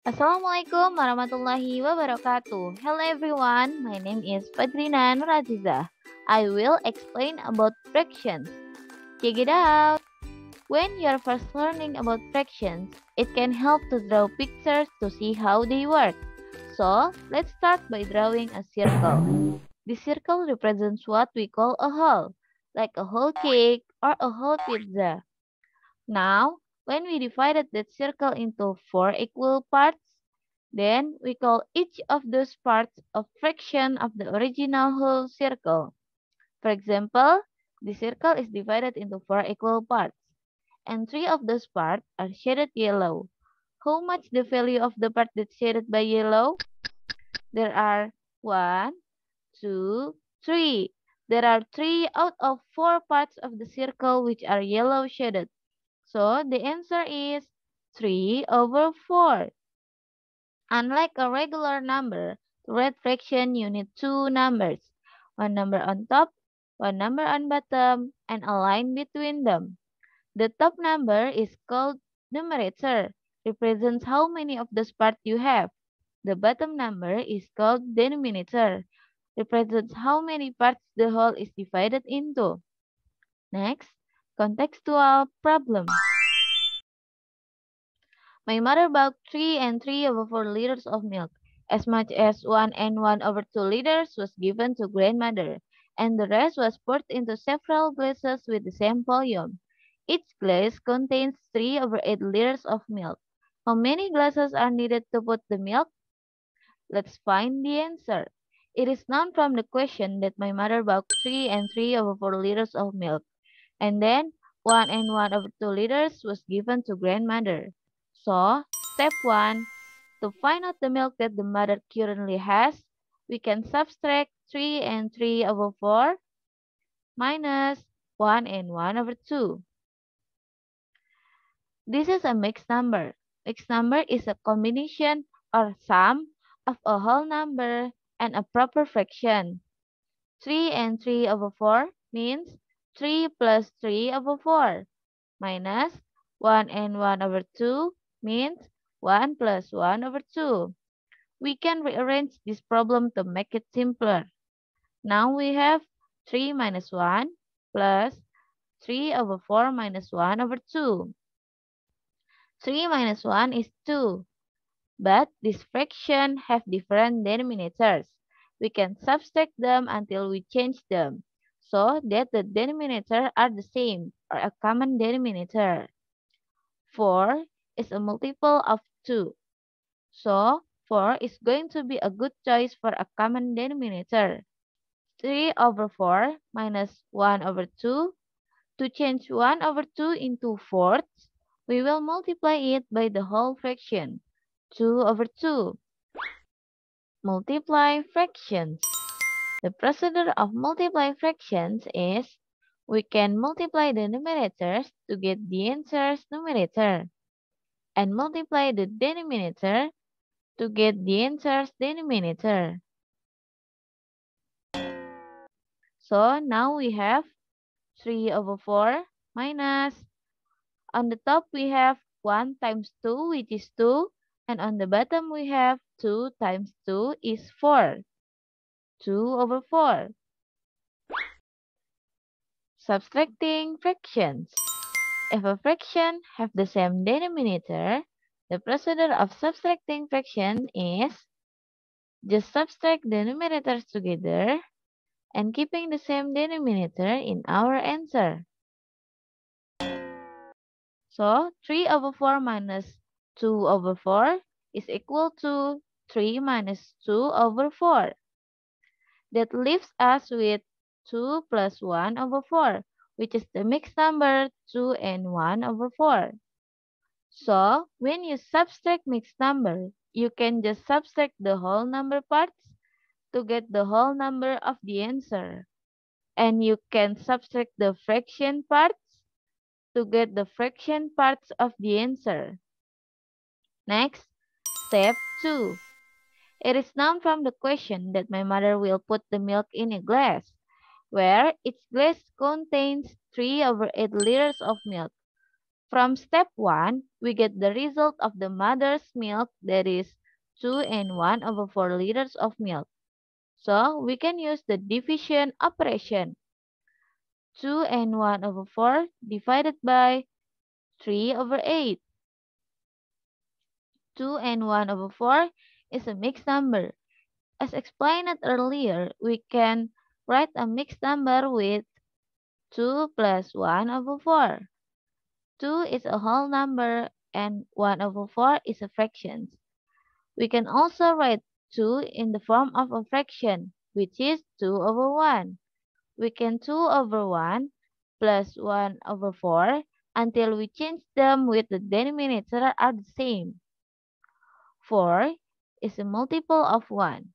Assalamualaikum warahmatullahi wabarakatuh. Hello everyone, my name is Fadrina Nuraziza. I will explain about fractions. Check it out. When you are first learning about fractions, it can help to draw pictures to see how they work. So, let's start by drawing a circle. The circle represents what we call a whole, like a whole cake or a whole pizza. Now, when we divided that circle into four equal parts, then we call each of those parts a fraction of the original whole circle. For example, the circle is divided into four equal parts, and three of those parts are shaded yellow. How much the value of the part that's shaded by yellow? There are one, two, three. There are three out of four parts of the circle which are yellow shaded. So the answer is 3 over 4. Unlike a regular number, to write fraction you need two numbers, one number on top, one number on bottom, and a line between them. The top number is called numerator, represents how many of those parts you have. The bottom number is called denominator, represents how many parts the whole is divided into. Next, contextual problem. My mother bought 3 and 3 over 4 liters of milk. As much as 1 and 1 over 2 liters was given to grandmother, and the rest was poured into several glasses with the same volume. Each glass contains 3 over 8 liters of milk. How many glasses are needed to put the milk? Let's find the answer. It is known from the question that my mother bought 3 and 3 over 4 liters of milk, and then 1 and 1 over 2 liters was given to grandmother. So, step 1, to find out the milk that the mother currently has, we can subtract 3 and 3 over 4 minus 1 and 1 over 2. This is a mixed number. Mixed number is a combination or sum of a whole number and a proper fraction. 3 and 3 over 4 means 3 plus 3 over 4 minus 1 and 1 over 2 means 1 plus 1 over 2. We can rearrange this problem to make it simpler. Now we have 3 minus 1 plus 3 over 4 minus 1 over 2. 3 minus 1 is 2. But this fraction have different denominators. We can subtract them until we change them, so that the denominators are the same, or a common denominator. 4 is a multiple of 2. So, 4 is going to be a good choice for a common denominator. 3 over 4 minus 1 over 2. To change 1 over 2 into fourths, we will multiply it by the whole fraction, 2 over 2. Multiply fractions. The procedure of multiply fractions is we can multiply the numerators to get the answer's numerator, and multiply the denominator to get the answer's denominator. So now we have 3 over 4 minus, on the top we have 1 times 2 which is 2, and on the bottom we have 2 times 2 is 4. 2 over 4. Subtracting fractions. If a fraction have the same denominator, the procedure of subtracting fraction is just subtract the numerators together and keeping the same denominator in our answer. So 3 over 4 minus 2 over 4 is equal to 3 minus 2 over 4. That leaves us with 2 plus 1 over 4, which is the mixed number 2 and 1 over 4. So, when you subtract mixed number, you can just subtract the whole number parts to get the whole number of the answer. And you can subtract the fraction parts to get the fraction parts of the answer. Next, step 2. It is known from the question that my mother will put the milk in a glass, where each glass contains 3 over 8 liters of milk. From step 1, we get the result of the mother's milk, that is 2 and 1 over 4 liters of milk. So we can use the division operation. 2 and 1 over 4 divided by 3 over 8. 2 and 1 over 4 is a mixed number. As explained earlier, we can write a mixed number with 2 plus 1 over 4. 2 is a whole number and 1 over 4 is a fraction. We can also write 2 in the form of a fraction, which is 2 over 1. We can 2 over 1 plus 1 over 4 until we change them with the denominator are the same. 4 is a multiple of 1.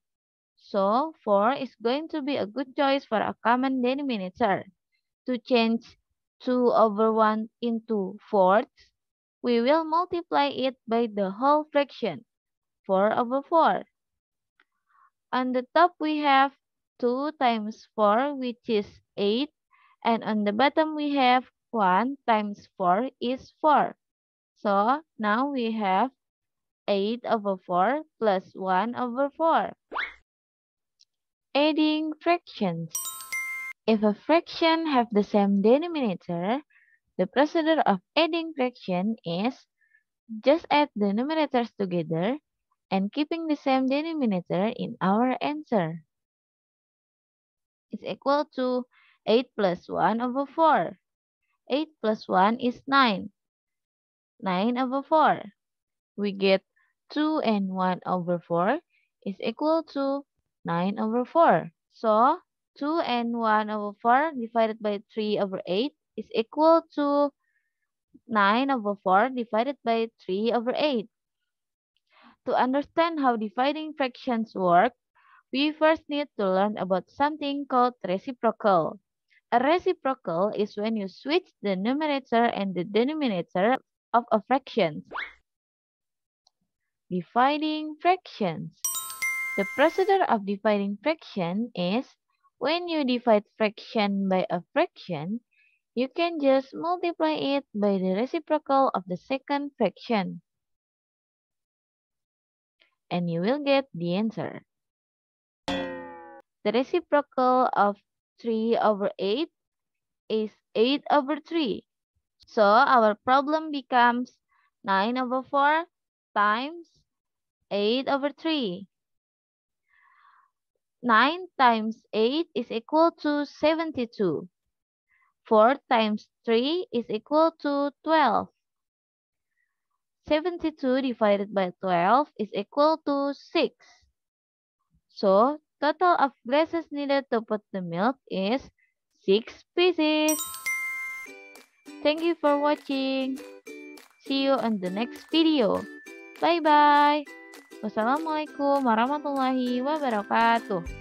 So 4 is going to be a good choice for a common denominator. To change 2 over 1 into fourths, we will multiply it by the whole fraction, 4 over 4. On the top we have 2 times 4, which is 8, and on the bottom we have 1 times 4 is 4. So now we have 8 over 4 plus 1 over 4. Adding fractions. If a fraction have the same denominator, the procedure of adding fraction is just add the numerators together and keeping the same denominator in our answer. It's equal to 8 plus 1 over 4. 8 plus 1 is 9. 9 over 4. We get 2 and 1 over 4 is equal to 9 over 4. So, 2 and 1 over 4 divided by 3 over 8 is equal to 9 over 4 divided by 3 over 8. To understand how dividing fractions work, we first need to learn about something called reciprocal. A reciprocal is when you switch the numerator and the denominator of a fraction. Dividing fractions. The procedure of dividing fraction is when you divide fraction by a fraction, you can just multiply it by the reciprocal of the second fraction. And you will get the answer. The reciprocal of 3 over 8 is 8 over 3. So our problem becomes 9 over 4 times 8 over 3. 9 times 8 is equal to 72. 4 times 3 is equal to 12. 72 divided by 12 is equal to 6. So, total of glasses needed to put the milk is 6 pieces. Thank you for watching. See you on the next video. Bye-bye. Wassalamualaikum warahmatullahi wabarakatuh.